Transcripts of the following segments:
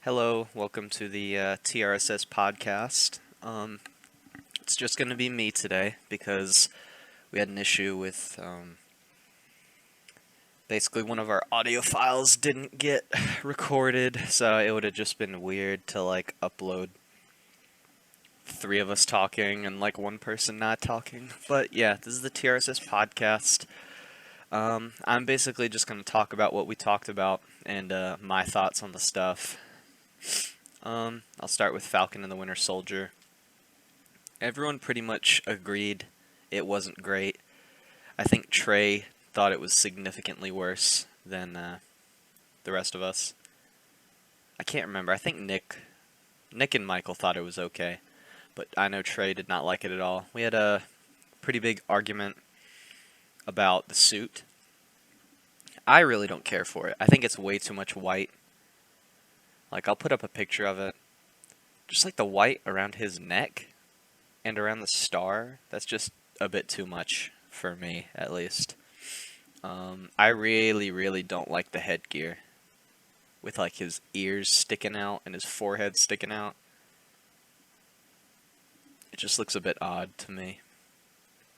Hello, welcome to the TRSS podcast. It's just going to be me today because we had an issue with basically one of our audio files didn't get recorded, so it would have just been weird to upload three of us talking and one person not talking. But yeah, this is the TRSS podcast. I'm basically just going to talk about what we talked about and my thoughts on the stuff. I'll start with Falcon and the Winter Soldier. Everyone pretty much agreed it wasn't great. I think Trey thought it was significantly worse than the rest of us. I can't remember. I think Nick and Michael thought it was okay, but I know Trey did not like it at all. We had a pretty big argument about the suit. I really don't care for it. I think it's way too much white. I'll put up a picture of it. Just the white around his neck and around the star, that's just a bit too much for me, at least. I really don't like the headgear with his ears sticking out and his forehead sticking out. It just looks a bit odd to me.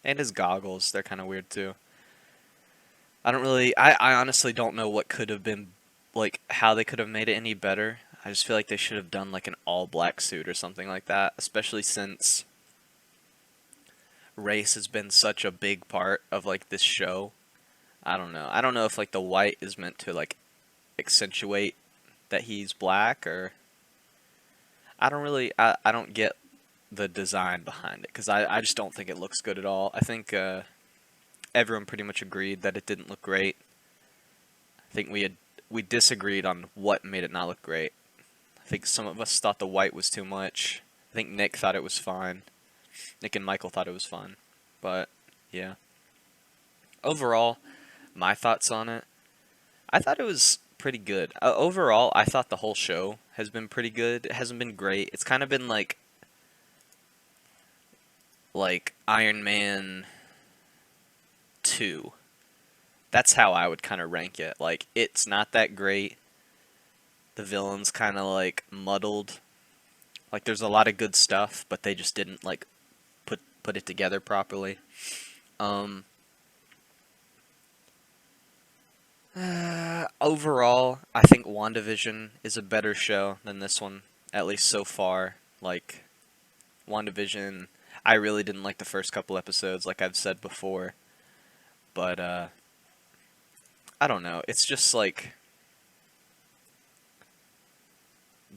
And his goggles, they're kind of weird too. I honestly don't know what could have been, how they could have made it any better. I just feel like they should have done an all-black suit or something like that, especially since race has been such a big part of this show. I don't know. I don't know if the white is meant to accentuate that he's black, or I don't get the design behind it, because I just don't think it looks good at all. I think everyone pretty much agreed that it didn't look great. I think we disagreed on what made it not look great. I think some of us thought the white was too much. I think Nick thought it was fine. Nick and Michael thought it was fine. But, yeah. Overall, my thoughts on it, I thought it was pretty good. Overall, I thought the whole show has been pretty good. It hasn't been great. It's kind of been like Iron Man 2. That's how I would kind of rank it. It's not that great. The villain's kind of muddled. There's a lot of good stuff, but they just didn't put it together properly. Overall, I think WandaVision is a better show than this one, at least so far. WandaVision, I really didn't like the first couple episodes, like I've said before. But, I don't know. It's just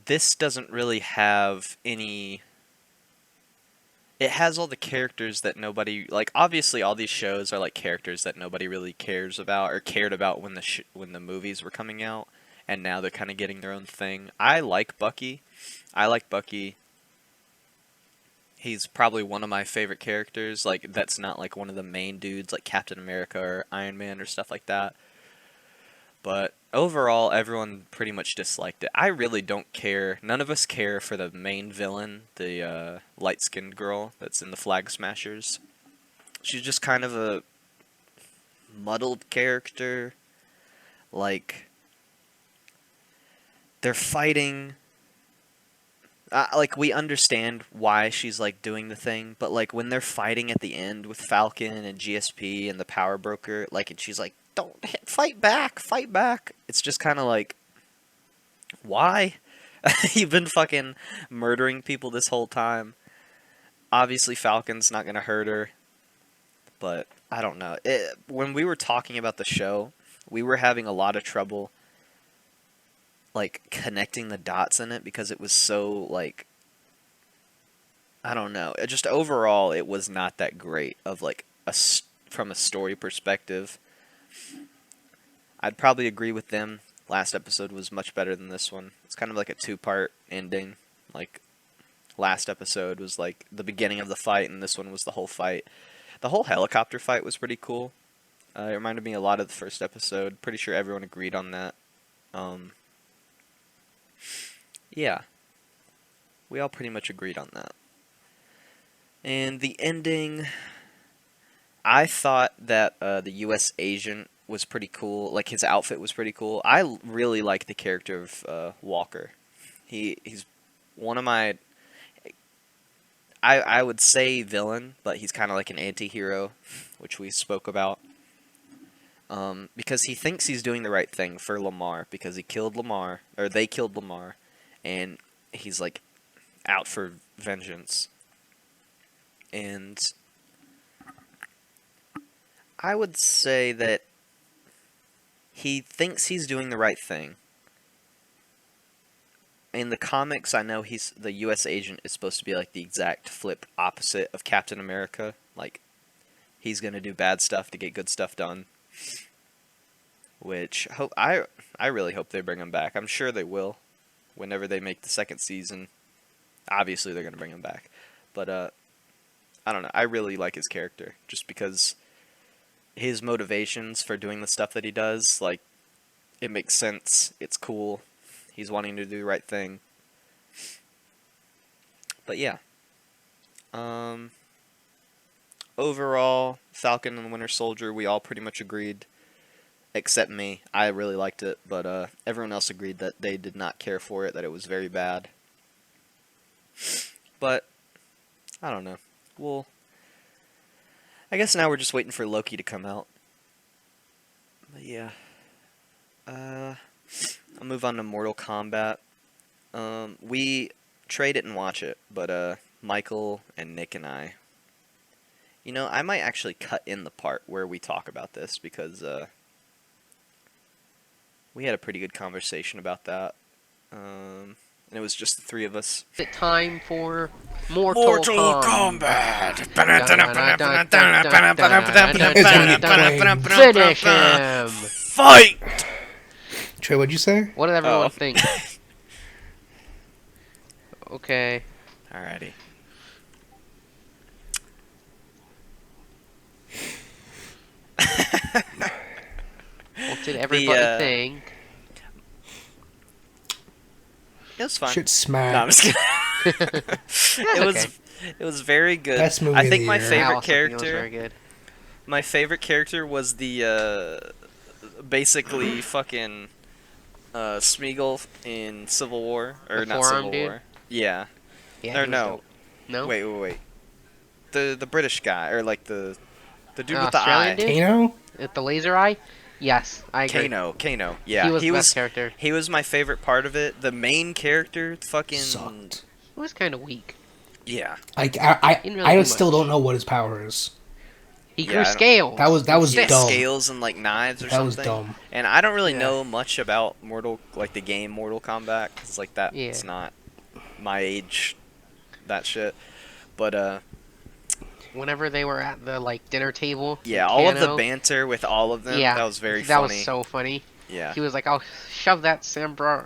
this doesn't really have any. It has all the characters that nobody obviously all these shows are characters that nobody really cares about or cared about when the movies were coming out, and now they're kind of getting their own thing. I like Bucky. He's probably one of my favorite characters. That's not one of the main dudes like Captain America or Iron Man or stuff like that. But overall, everyone pretty much disliked it. I really don't care. None of us care for the main villain, the light-skinned girl that's in the Flag Smashers. She's just kind of a muddled character. They're fighting. We understand why she's doing the thing, but when they're fighting at the end with Falcon and GSP and the Power Broker, and she's don't fight back. It's just kind of why? You've been fucking murdering people this whole time. Obviously, Falcon's not gonna hurt her, but I don't know. When we were talking about the show, we were having a lot of trouble connecting the dots in it because it was so I don't know. Just overall, it was not that great of from a story perspective. I'd probably agree with them. Last episode was much better than this one. It's kind of a two-part ending. Last episode was the beginning of the fight, and this one was the whole fight. The whole helicopter fight was pretty cool. It reminded me a lot of the first episode. Pretty sure everyone agreed on that. Yeah. We all pretty much agreed on that. And the ending, I thought that the U.S. agent was pretty cool. His outfit was pretty cool. I really like the character of Walker. He's one of my. I would say villain, but he's kind of like an anti-hero, which we spoke about. Because he thinks he's doing the right thing for Lamar, because he killed Lamar, or they killed Lamar, and he's like out for vengeance. And I would say that he thinks he's doing the right thing. In the comics, I know he's the U.S. agent is supposed to be like the exact flip opposite of Captain America. Like, he's gonna do bad stuff to get good stuff done. Which I really hope they bring him back. I'm sure they will. Whenever they make the second season, obviously they're gonna bring him back. But I don't know. I really like his character just because his motivations for doing the stuff that he does, like, it makes sense. It's cool. He's wanting to do the right thing. But yeah. Overall, Falcon and the Winter Soldier, we all pretty much agreed. Except me. I really liked it, but everyone else agreed that they did not care for it, that it was very bad. But, I don't know. Well, I guess now we're just waiting for Loki to come out. But yeah. I'll move on to Mortal Kombat. We trade it and watch it, but Michael and Nick and I. You know, I might actually cut in the part where we talk about this, because we had a pretty good conversation about that. And it was just the three of us. Is it time for Mortal Kombat? Finish him! Fight! Trey, what'd you say? What did everyone think? Okay. Alrighty. What did everybody think? It was fun. Shit smacked. No, I'm just kidding. It was very good. Best movie I think of the my year. favorite It was very character. good. My favorite character was the basically fucking Smeagol in Civil War, or The not forearm Civil dude? War. Yeah. Yeah, Or he was no. dope. No? Wait. The British guy, or like the dude with the Australian eye. dude? Kano? With the laser eye? Yes, I agree. Kano. Yeah, He was the best character. He was my favorite part of it. The main character, fucking Sucked. He was kind of weak. Yeah. Didn't really I do still much. don't know what his power is. He Yeah, grew I don't- scales. That was Yeah, dumb. scales and like knives or That was something. dumb. And I don't really Yeah. know much about the game Mortal Kombat, because like that's Yeah. not my age, that shit. But Whenever they were at the dinner table. yeah, in all of the Kano, banter with all of them, yeah, that was very that funny. was so funny. Yeah. He was like, "I'll shove that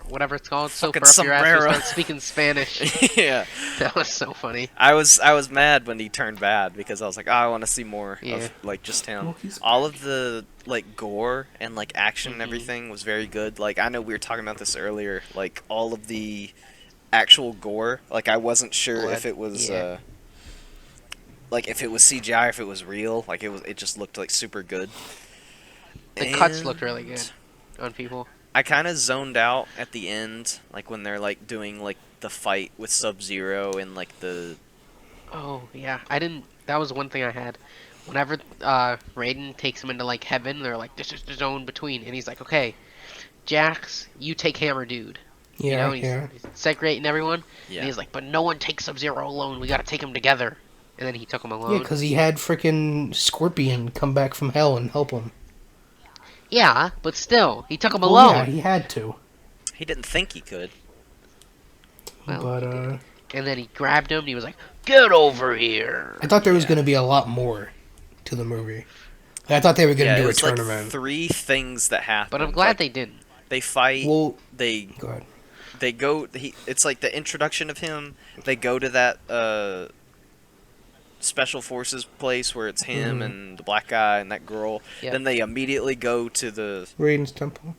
whatever it's called, Fucking sofa up your ass and sombrero." start speaking Spanish." Yeah. That was so funny. I was mad when he turned bad, because I was like, oh, I want to see more Yeah. of like just him. Well, he's All of the like gore and like action and Mhm. everything was very good. Like, I know we were talking about this earlier. Like, all of the actual gore. Like, I wasn't sure Blood, if it was yeah. like if it was CGI or if it was real. Like, it just looked like super good. The cuts looked really good on people. I kind of zoned out at the end, like when they're like doing like the fight with Sub-Zero and like the Oh yeah, I didn't. That was one thing I had. Whenever Raiden takes him into heaven, they're like, "This is the zone between," and he's like, "Okay, Jax, you take Hammer Dude." Yeah, You know, he's, yeah. he's segregating everyone. yeah. And he's like, "But no one takes Sub-Zero alone. We gotta take him together." And then he took him Yeah, alone. because he had freaking Scorpion come back from hell and help him. Yeah, but still, he took him Well, alone. yeah, he had to. He didn't think he could. Well, But, he did. And then he grabbed him and he was like, "Get over here!" I thought there was Yeah. going to be a lot more to the movie. I thought they were going to Yeah, do it a was like tournament. 3 things that happen. But I'm glad they didn't. They fight. Well, They go ahead. they go. It's like the introduction of him. They go to that special forces place where it's him Mhm. and the black guy and that girl. Yep. Then they immediately go to the Raiden's Temple.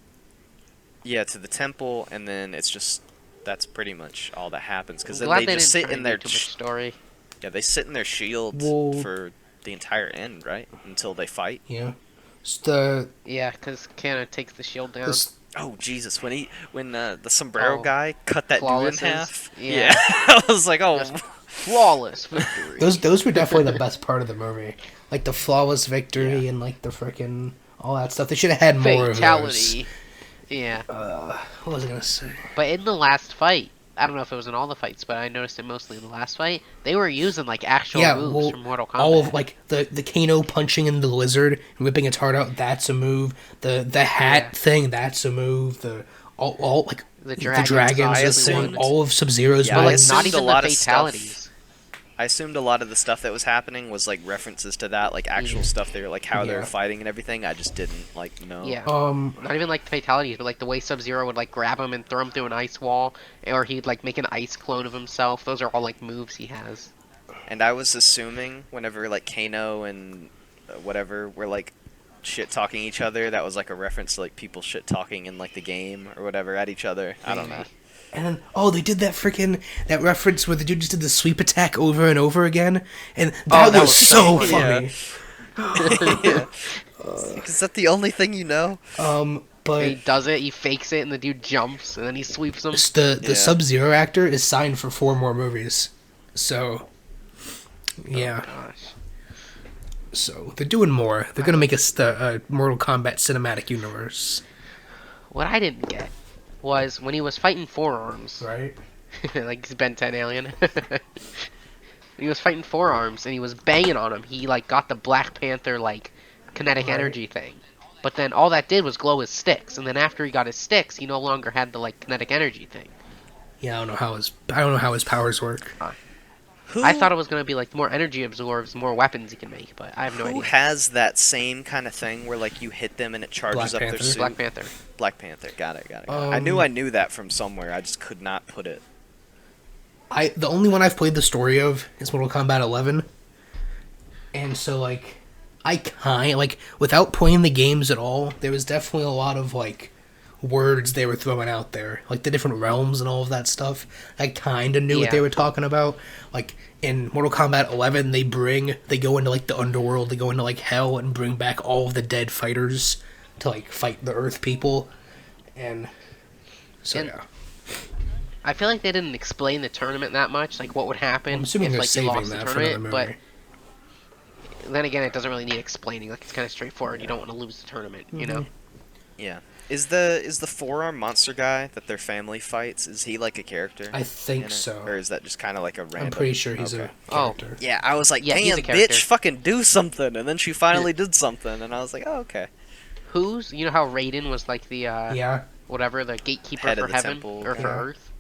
to the temple, and then it's just that's pretty much all that happens. Because I'm then glad they just didn't sit try in and their do too much story. they sit in their shield Well- for the entire end, right? Until they fight. Yeah. It's the Yeah, because Kana takes the shield down. Oh Jesus! When the sombrero Oh, guy cut that dude in flawlesses? half. Yeah. I was like, oh, Just flawless victory. Those were definitely the best part of the movie. Like the flawless victory Yeah. and like the frickin' all that stuff. They should have had more of those. Fatality. Yeah. What was I gonna say? But in the last fight, I don't know if it was in all the fights, but I noticed it mostly in the last fight. They were using like actual moves from Mortal Kombat. all of like the Kano punching in the lizard and whipping its heart out. That's a move. The hat thing. That's a move. The all like The the dragons, dragons. The obviously, thing. one. All of Sub-Zero's Yeah, But I like moves. not assumed a even lot the of stuff- fatalities. I assumed a lot of the stuff that was happening was like references to that, like actual stuff. They were like how they were Yeah. fighting and everything. I just didn't like know. Yeah. Um, Not even like the fatalities, but like the way Sub-Zero would like grab him and throw him through an ice wall, or he'd like make an ice clone of himself. Those are all like moves he has. And I was assuming whenever like Kano and whatever were like shit talking each other, that was like a reference to like people shit talking in like the game or whatever at each other. I don't know. Maybe. and then they did that reference where the dude just did the sweep attack over and over again, and that, that was, was so so funny. Is that the only thing you know? But He does it, he fakes it, and the dude jumps, and then he sweeps him. the Yeah. Sub-Zero actor is signed for 4 more movies, so yeah. Gosh. So they're doing more. They're gonna make a Mortal Kombat cinematic universe, What I didn't get was when he was fighting Forearms, right? like he's Ben 10 alien. He was fighting Forearms, and he was banging on him. He like got the Black Panther like kinetic Right. energy thing. But then all that did was glow his sticks, and then after he got his sticks, he no longer had the like kinetic energy thing. Yeah, I don't know how his powers work. Who, I thought it was gonna be like the more energy absorbs, the more weapons he can make, but I have no who idea. has that same kind of thing where like you hit them and it charges Black up their Panther. suit? Black Panther. Black Panther. Got it. I knew that from somewhere. I just could not put it. The only one I've played the story of is Mortal Kombat 11, and so like without playing the games at all, there was definitely a lot of like words they were throwing out there, like the different realms and all of that stuff. I kind of knew what Yeah. they were talking about. Like in Mortal Kombat 11, they go into like the underworld, they go into like hell and bring back all of the dead fighters to like fight the Earth people, and so And- yeah. I feel like they didn't explain the tournament that much, like what would happen I'm assuming if they're like you saving lost the that for another tournament, movie. but then again, it doesn't really need explaining. Like it's kind of straightforward. You don't want to lose the tournament, you know. Yeah. Is the forearm monster guy that their family fights? Is he like a character? I in think it? so. Or is that just kind of like a random? I'm pretty sure he's Okay. a Oh. character. Yeah, I was like, Yeah, he's damn, a character. bitch, fucking do something, and then she finally did something, and I was like, oh, okay. Who's you know how Raiden was like the Yeah. whatever the gatekeeper Head for of the heaven temple or for guy. Earth.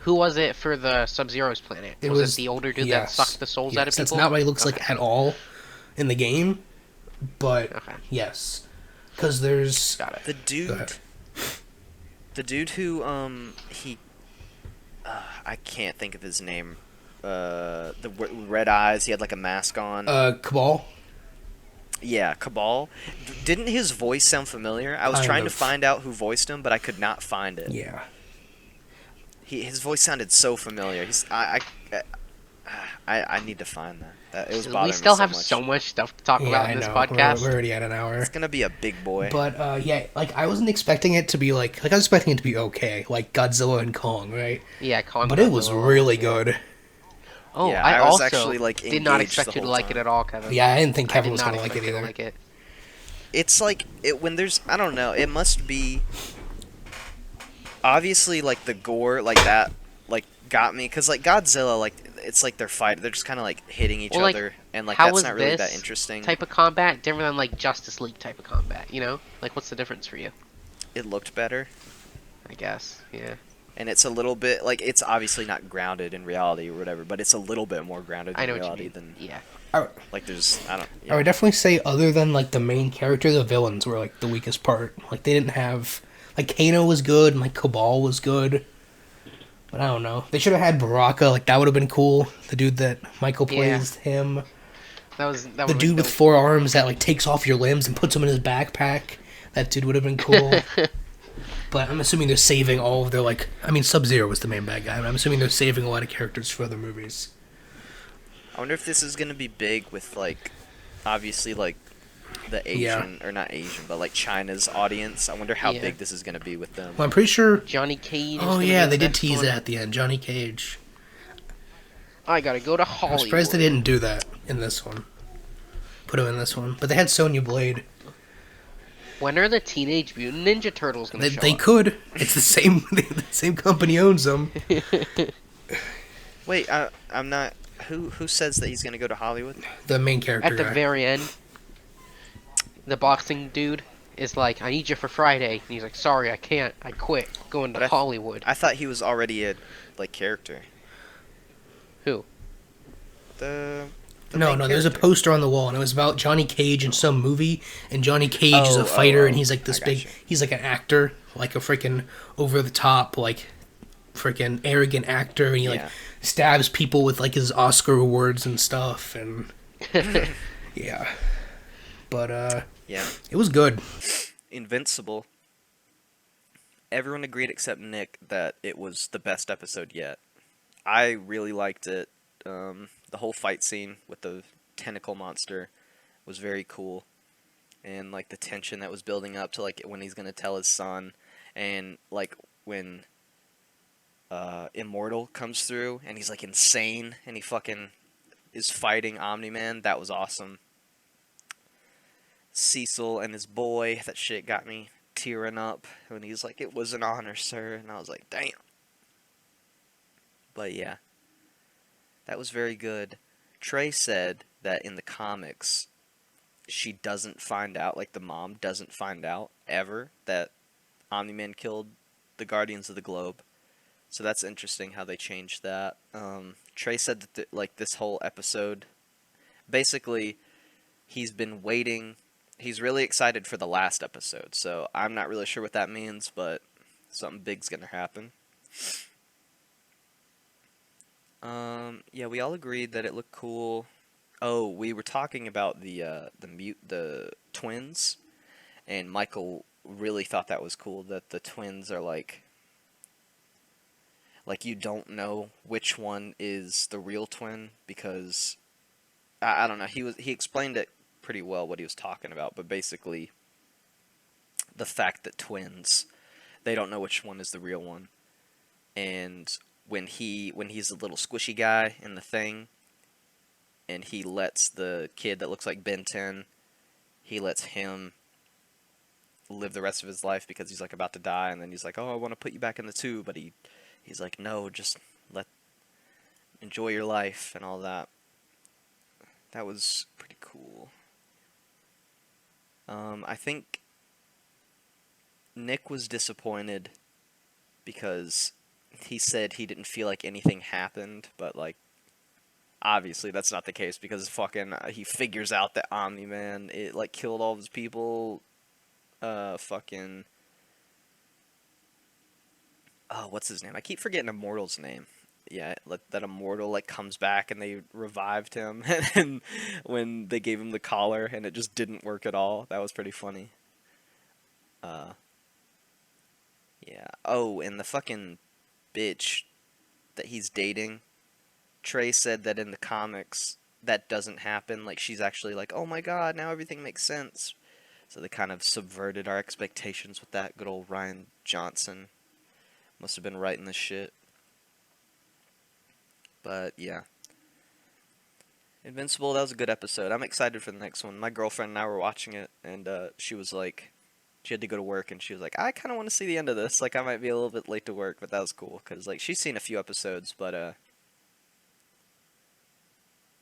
Who was it for the Sub-Zero's planet? It was was it the older dude yes, that sucked the souls out of yes, people? That's not what he looks like at all in the game, but Okay, yes, because there's got it. The Go ahead. dude who he, I can't think of his name. Red eyes. He had like a mask on. Cabal. Yeah, Cabal. Didn't his voice sound familiar? I was Kind trying to of. find out who voiced him, but I could not find it. Yeah, His voice sounded so familiar. I need to find that. It was bothering We still me so have much. so much stuff to talk yeah, about I in this know. podcast. We're already at an hour. It's gonna be a big boy. But yeah, like I wasn't expecting it to be like I was expecting it to be okay, like Godzilla and Kong, right? Yeah, Kong But it was Godzilla. really good. Oh, Yeah, I I was also actually, like, did not engaged expect the you to whole like it time. at all, Kevin. Yeah, I didn't think I Kevin did was not gonna like it expect you to either. like it. It's like when there's, I don't know, it must be obviously like the gore like that like got me, because like Godzilla, like it's like they're just kind of like hitting each Well, like, other, and like how that's was not really that this interesting. Type of combat different than like Justice League type of combat, you know? Like what's the difference for you? It looked better, I guess. Yeah. and it's a little bit like, it's obviously not grounded in reality or whatever, but it's a little bit more grounded I in know what you reality mean. than Yeah. like there's, I don't, I yeah. would definitely say, other than like the main character, the villains were like the weakest part. Like they didn't have like Kano was good and like Cabal was good, but I don't know. They should have had Baraka. Like that would have been cool. The dude that Michael Yeah. plays, him. That The would dude with 4 arms that like takes off your limbs and puts them in his backpack. That dude would have been cool. But I'm assuming they're saving all of their like. I mean, Sub-Zero was the main bad guy, but I'm assuming they're saving a lot of characters for other movies. I wonder if this is gonna be big with like, obviously like the Asian, or not Asian, but like China's audience. I wonder how Yeah. big this is going to be with them. Well, I'm pretty sure. Johnny Cage. is Oh gonna yeah, be they the did next tease one. that at the end. Johnny Cage. I gotta go to I'm Hollywood. surprised they didn't do that in this one. Put him in this one, but they had Sonya Blade. When are the Teenage Mutant Ninja Turtles gonna show They up? could. It's the same. The same company owns them. Wait, I'm not. Who says that he's going to go to Hollywood? The main character At the guy. very end, the boxing dude is like, "I need you for Friday," and he's like, "Sorry, I can't. I quit. Going to But Hollywood." I thought he was already a like character. Who? The No, main there's a character. poster on the wall, and it was about Johnny Cage in some movie, and Johnny Cage is a Oh, fighter, oh, and he's like this I big, gotcha. he's like an actor, like a freaking over-the-top, like, freaking arrogant actor, and he, like, Yeah. stabs people with, like, his Oscar awards and stuff, and, yeah. But, Yeah. it was good. Invincible. Everyone agreed except Nick that it was the best episode yet. I really liked it. The whole fight scene with the tentacle monster was very cool, and like the tension that was building up to like when he's gonna tell his son, and like when Immortal comes through and he's like insane and he fucking is fighting Omni-Man. That was awesome. Cecil and his boy, that shit got me tearing up when he's like, "It was an honor, sir," and I was like, damn. But yeah, that was very good. Trey said that in the comics, she doesn't find out, like the mom doesn't find out ever that Omni-Man killed the Guardians of the Globe. So that's interesting how they changed that. Trey said that like this whole episode, basically, he's been waiting. He's really excited for the last episode. So I'm not really sure what that means, but something big's gonna happen. Yeah, we all agreed that it looked cool. Oh, we were talking about the twins, and Michael really thought that was cool that the twins are like you don't know which one is the real twin because I don't know. He explained it pretty well what he was talking about, but basically the fact that twins, they don't know which one is the real one, and when he's a little squishy guy in the thing, and he lets the kid that looks like Ben 10, he lets him live the rest of his life because he's like about to die, and then he's like, "Oh, I want to put you back in the tube," but he's like, "No, just enjoy your life," and all that. That was pretty cool. I think Nick was disappointed because he said he didn't feel like anything happened, but like obviously that's not the case because fucking he figures out that Omni-Man it like killed all of his people. Fucking oh, what's his name? I keep forgetting Immortal's name. Yeah, that Immortal like comes back and they revived him, and when they gave him the collar and it just didn't work at all. That was pretty funny. Yeah. Oh, and the fucking bitch that he's dating. Trey said that in the comics that doesn't happen. Like she's actually like, "Oh my god, now everything makes sense." So they kind of subverted our expectations with that. Good old Ryan Johnson must have been writing this shit. But yeah, Invincible. That was a good episode. I'm excited for the next one. My girlfriend and I were watching it, and she was like, she had to go to work, and she was like, "I kind of want to see the end of this. Like, I might be a little bit late to work, but that was cool because like she's seen a few episodes, but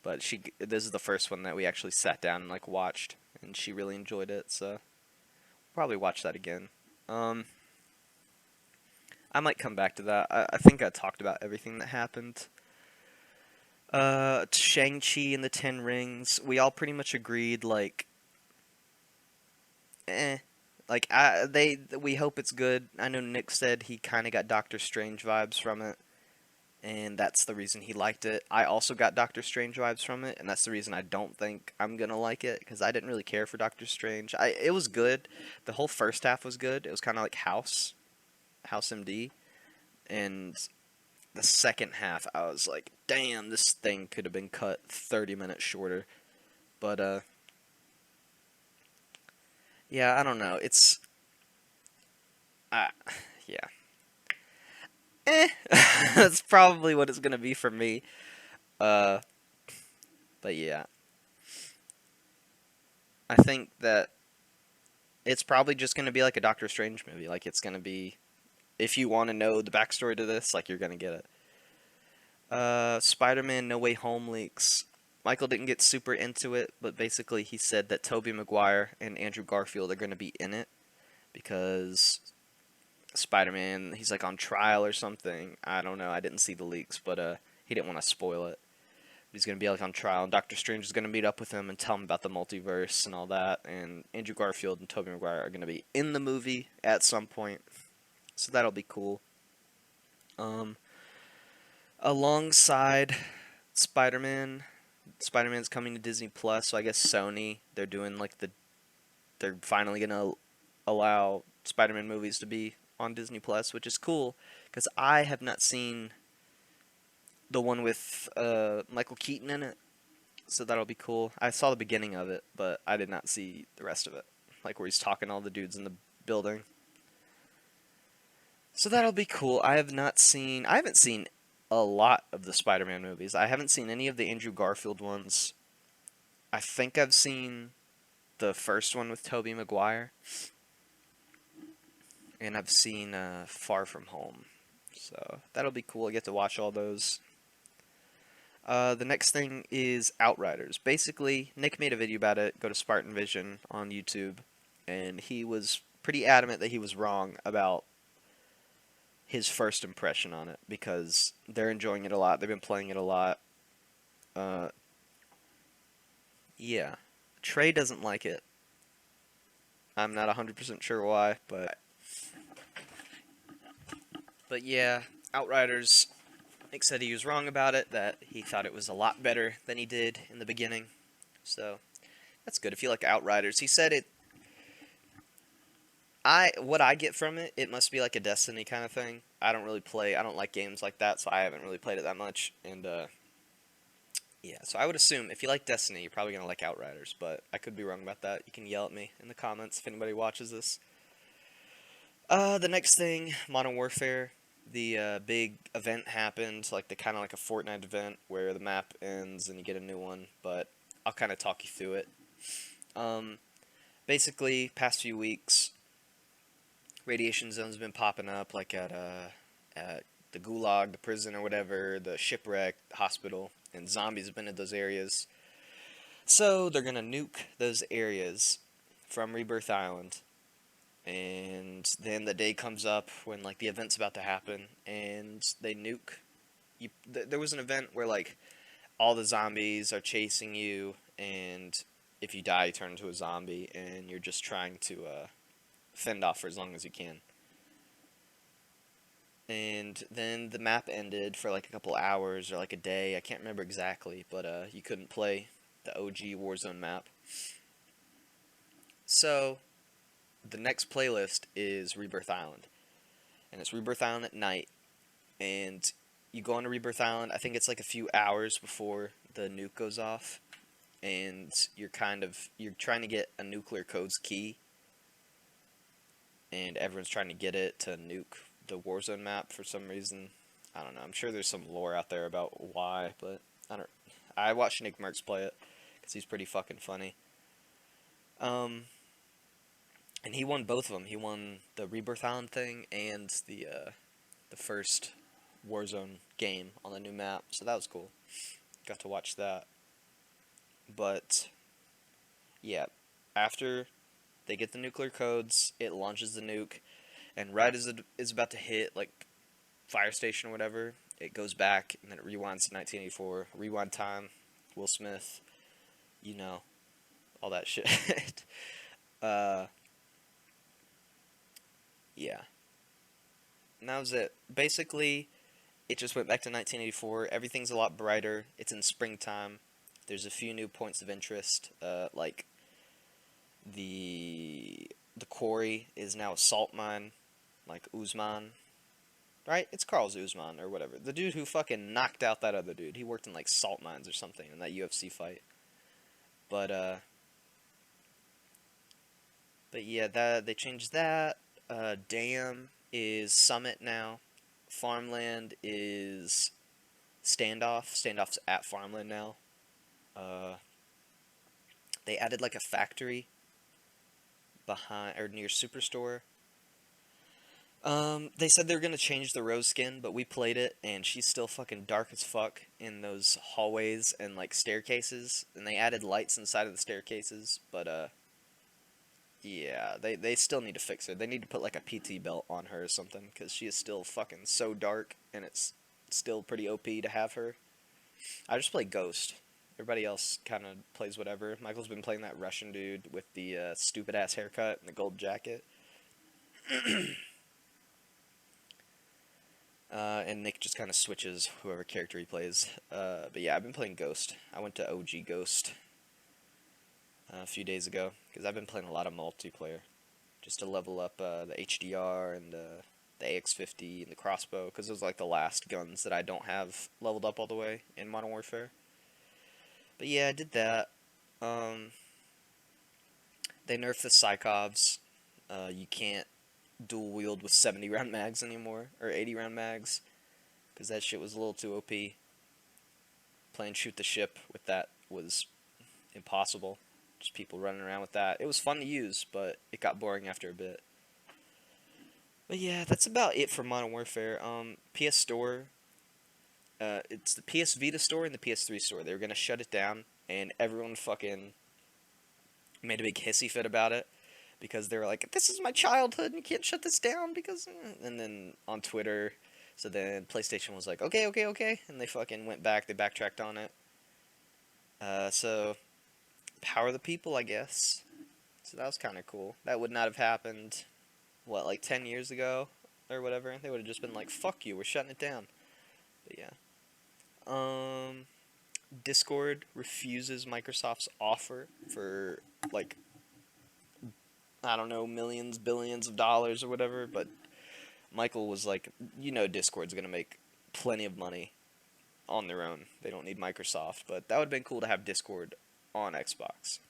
this is the first one that we actually sat down and like watched, and she really enjoyed it. So probably watch that again. I might come back to that. I think I talked about everything that happened. Shang-Chi and the Ten Rings. We all pretty much agreed, like, like we hope it's good. I know Nick said he kind of got Doctor Strange vibes from it, and that's the reason he liked it. I also got Doctor Strange vibes from it, and that's the reason I don't think I'm gonna like it because I didn't really care for Doctor Strange. It was good. The whole first half was good. It was kind of like House MD, and the second half I was like, damn, this thing could have been cut 30 minutes shorter. But Yeah, I don't know. It's uh, yeah. That's probably what it's gonna be for me. Uh, but yeah, I think that it's probably just gonna be like a Doctor Strange movie. Like it's gonna be, if you want to know the backstory to this, like you're gonna get it. Spider-Man No Way Home leaks. Michael didn't get super into it, but basically he said that Tobey Maguire and Andrew Garfield are gonna be in it because Spider-Man, he's like on trial or something. I don't know. I didn't see the leaks, but he didn't want to spoil it. He's gonna be like on trial, and Doctor Strange is gonna meet up with him and tell him about the multiverse and all that. And Andrew Garfield and Tobey Maguire are gonna be in the movie at some point, so that'll be cool. Um, Alongside Spider-Man, Spider-Man's coming to Disney Plus, so I guess Sony, they're doing like they're finally gonna allow Spider-Man movies to be on Disney Plus, which is cool because I have not seen the one with Michael Keaton in it, so that'll be cool. I saw the beginning of it, but I did not see the rest of it, like where he's talking to all the dudes in the building. So that'll be cool. I haven't seen a lot of the Spider-Man movies. I haven't seen any of the Andrew Garfield ones. I think I've seen the first one with Tobey Maguire, and I've seen Far From Home. So that'll be cool. I get to watch all those. The next thing is Outriders. Basically, Nick made a video about it. Go to SpartanVision on YouTube, and he was pretty adamant that he was wrong about his first impression on it because they're enjoying it a lot. They've been playing it a lot. Uh, yeah, Trey doesn't like it. I'm not 100% sure why, but yeah, Outriders. Nick said he was wrong about it, that he thought it was a lot better than he did in the beginning. So, that's good if you like Outriders. He said what I get from it, it must be like a Destiny kind of thing. I don't like games like that, so I haven't really played it that much. And, yeah, so I would assume if you like Destiny, you're probably going to like Outriders, but I could be wrong about that. You can yell at me in the comments if anybody watches this. The next thing, Modern Warfare. The big event happened, like the kind of like a Fortnite event where the map ends and you get a new one, but I'll kind of talk you through it. Basically, past few weeks, radiation zones have been popping up, like at the Gulag, the prison or whatever, the shipwreck, the hospital, and zombies have been in those areas. So they're gonna nuke those areas from Rebirth Island. And then the day comes up when like the event's about to happen, and they nuke. There was an event where like all the zombies are chasing you, and if you die, you turn into a zombie, and you're just trying to fend off for as long as you can. And then the map ended for like a couple hours or like a day. I can't remember exactly, but you couldn't play the OG Warzone map. So the next playlist is Rebirth Island, and it's Rebirth Island at night, and you go onto Rebirth Island. I think it's like a few hours before the nuke goes off, and you're trying to get a nuclear codes key, and everyone's trying to get it to nuke the Warzone map for some reason. I don't know. I'm sure there's some lore out there about why, but I watched Nick Merckx play it because he's pretty fucking funny. And he won both of them. He won the Rebirth Island thing and the first Warzone game on the new map. So that was cool. Got to watch that. But yeah, after they get the nuclear codes, it launches the nuke, and right as it is about to hit like fire station or whatever, it goes back and then it rewinds to 1984. Rewind time. Will Smith. You know, all that shit. Yeah. And that was it. Basically, it just went back to 1984. Everything's a lot brighter. It's in springtime. There's a few new points of interest, like the quarry is now a salt mine, like Uzman. Right? It's Carl's Uzman or whatever. The dude who fucking knocked out that other dude. He worked in like salt mines or something in that UFC fight. But But yeah, that they changed that. Dam is Summit now. Farmland is Standoff. Standoff's at Farmland now. Uh, they added like a factory behind or near Superstore. They said they were gonna change the Rose skin, but we played it, and she's still fucking dark as fuck in those hallways and like staircases. And they added lights inside of the staircases, but yeah, they still need to fix her. They need to put like a PT belt on her or something, because she is still fucking so dark, and it's still pretty OP to have her. I just play Ghost. Everybody else kind of plays whatever. Michael's been playing that Russian dude with the stupid ass haircut and the gold jacket. And Nick just kind of switches whoever character he plays. But yeah, I've been playing Ghost. I went to OG Ghost a few days ago, because I've been playing a lot of multiplayer. Just to level up the HDR and the AX50 and the crossbow, because those are like the last guns that I don't have leveled up all the way in Modern Warfare. But yeah, I did that. They nerfed the Psychovs. You can't dual wield with 70 round mags anymore, or 80 round mags, because that shit was a little too OP. Playing shoot the ship with that was impossible. Just people running around with that. It was fun to use, but it got boring after a bit. But yeah, that's about it for Modern Warfare. PS Store, it's the PS Vita store and the PS3 store. They were gonna shut it down, and everyone fucking made a big hissy fit about it, because they were like, "This is my childhood, and you can't shut this down because." And then on Twitter, so then PlayStation was like, "Okay, okay, okay," and they fucking went back. They backtracked on it. So power of the people, I guess. So that was kind of cool. That would not have happened, what, like 10 years ago or whatever. They would have just been like, "Fuck you, we're shutting it down." But yeah. Discord refuses Microsoft's offer for like, I don't know, millions, billions of dollars or whatever, but Michael was like, Discord's gonna make plenty of money on their own. They don't need Microsoft, but that would have been cool to have Discord on Xbox.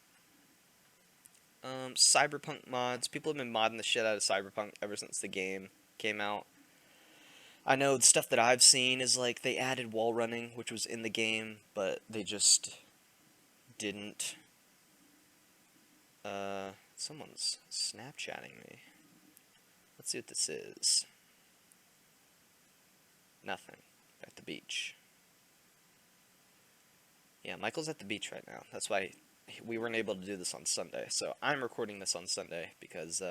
Cyberpunk mods. People have been modding the shit out of Cyberpunk ever since the game came out. I know the stuff that I've seen is like they added wall running, which was in the game, but they just didn't. Someone's Snapchatting me. Let's see what this is. Nothing. At the beach. Yeah, Michael's at the beach right now. That's why we weren't able to do this on Sunday. So I'm recording this on Sunday because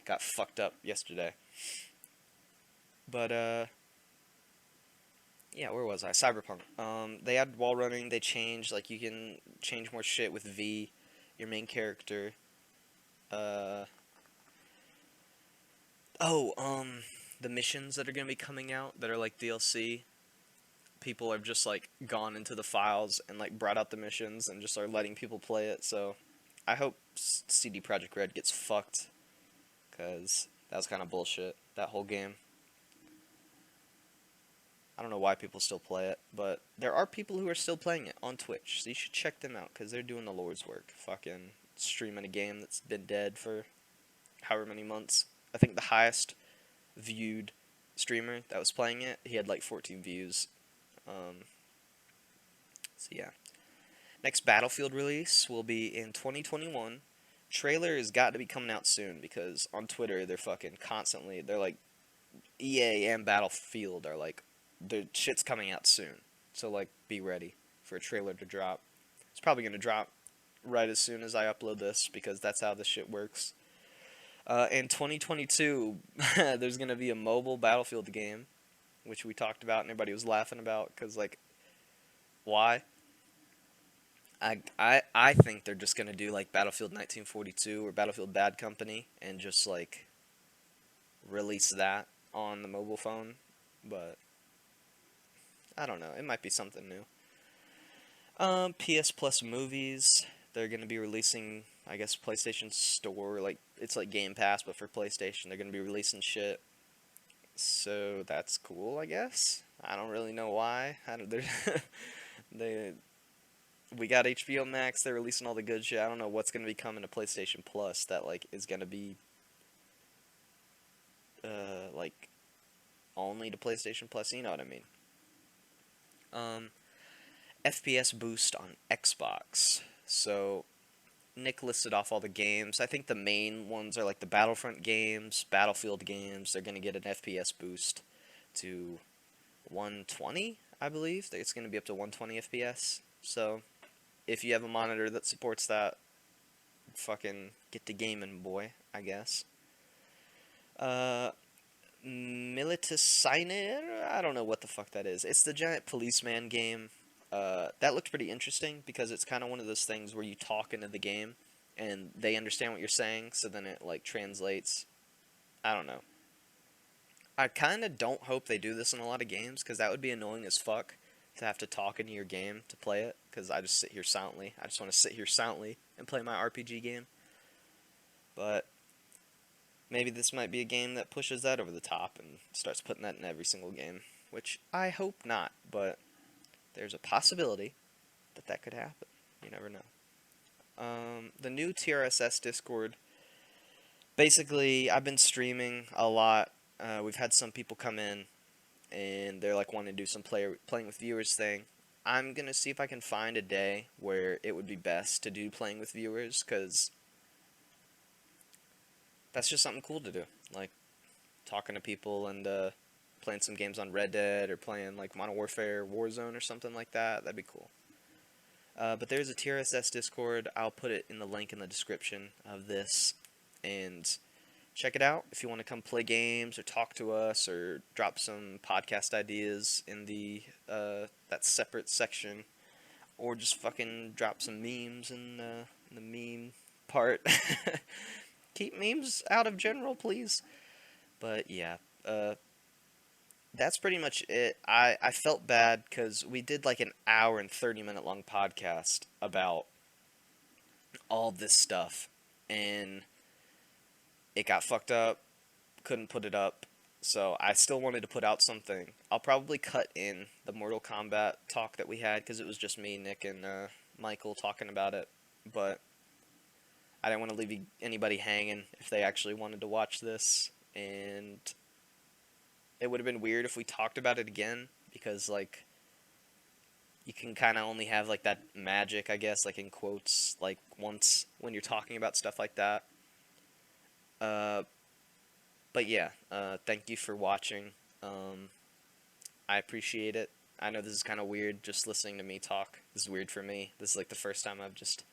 got fucked up yesterday. But yeah, where was I? Cyberpunk. They added wall running. They changed, like, you can change more shit with V, your main character. The missions that are gonna be coming out that are like DLC. People have just like gone into the files and like brought out the missions and just are letting people play it. So I hope CD Projekt Red gets fucked, cause that was kind of bullshit, that whole game. I don't know why people still play it, but there are people who are still playing it on Twitch, so you should check them out, because they're doing the Lord's work. Fucking streaming a game that's been dead for however many months. I think the highest viewed streamer that was playing it, he had like 14 views. So yeah. Next Battlefield release will be in 2021. Trailer has got to be coming out soon, because on Twitter they're fucking constantly, they're like, EA and Battlefield are like, the shit's coming out soon. So like, be ready for a trailer to drop. It's probably going to drop right as soon as I upload this, because that's how this shit works. In 2022, there's going to be a mobile Battlefield game, which we talked about and everybody was laughing about, because like, why? I think they're just going to do like Battlefield 1942 or Battlefield Bad Company and just like release that on the mobile phone, but I don't know, it might be something new. PS Plus movies, they're going to be releasing, I guess, PlayStation Store, like, it's like Game Pass, but for PlayStation, they're going to be releasing shit, so that's cool, I guess. I don't really know why. we got HBO Max. They're releasing all the good shit. I don't know what's gonna be coming to PlayStation Plus that like is gonna be like only to PlayStation Plus. You know what I mean? FPS boost on Xbox. So Nick listed off all the games. I think the main ones are like the Battlefront games, Battlefield games. They're gonna get an FPS boost to 120, I believe. It's gonna be up to 120 FPS. So if you have a monitor that supports that, fucking get to gaming, boy, I guess. Militsioner? I don't know what the fuck that is. It's the giant policeman game. That looked pretty interesting because it's kind of one of those things where you talk into the game and they understand what you're saying, so then it like translates. I don't know. I kind of don't hope they do this in a lot of games because that would be annoying as fuck to have to talk into your game to play it because I just sit here silently. I just want to sit here silently and play my RPG game. But maybe this might be a game that pushes that over the top and starts putting that in every single game, which I hope not, but there's a possibility that that could happen. You never know. The new TRSS Discord, basically, I've been streaming a lot. We've had some people come in, and they're like wanting to do some playing with viewers thing. I'm going to see if I can find a day where it would be best to do playing with viewers, because that's just something cool to do. Like, talking to people and playing some games on Red Dead or playing like Modern Warfare, Warzone or something like that. That'd be cool. But there's a TRSS Discord. I'll put it in the link in the description of this. And check it out if you want to come play games or talk to us or drop some podcast ideas in the that separate section. Or just fucking drop some memes in the meme part. Keep memes out of general, please. But yeah, that's pretty much it. I felt bad because we did like an hour and 30-minute long podcast about all this stuff, and it got fucked up, couldn't put it up, so I still wanted to put out something. I'll probably cut in the Mortal Kombat talk that we had because it was just me, Nick, and Michael talking about it, but I didn't want to leave anybody hanging if they actually wanted to watch this, and it would have been weird if we talked about it again, because, like, you can kind of only have, like, that magic, I guess, like, in quotes, like, once when you're talking about stuff like that. But yeah, thank you for watching. I appreciate it. I know this is kind of weird, just listening to me talk. This is weird for me. This is, like, the first time I've just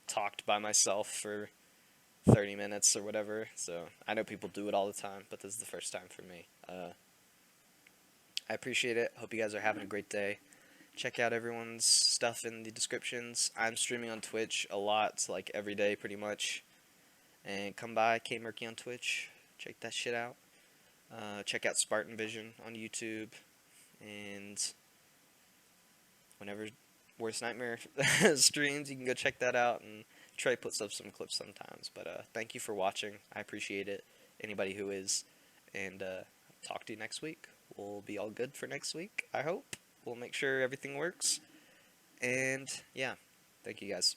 talked by myself for 30 minutes or whatever, so I know people do it all the time, but this is the first time for me. I appreciate it. Hope you guys are having a great day. Check out everyone's stuff in the descriptions. I'm streaming on Twitch a lot, like every day pretty much. And come by Kmurky on Twitch. Check that shit out. Check out SpartanVision on YouTube. And whenever Worst Nightmare streams, you can go check that out. And Trey puts up some clips sometimes. But thank you for watching. I appreciate it. Anybody who is. And talk to you next week. We'll be all good for next week, I hope. We'll make sure everything works. And yeah, thank you guys.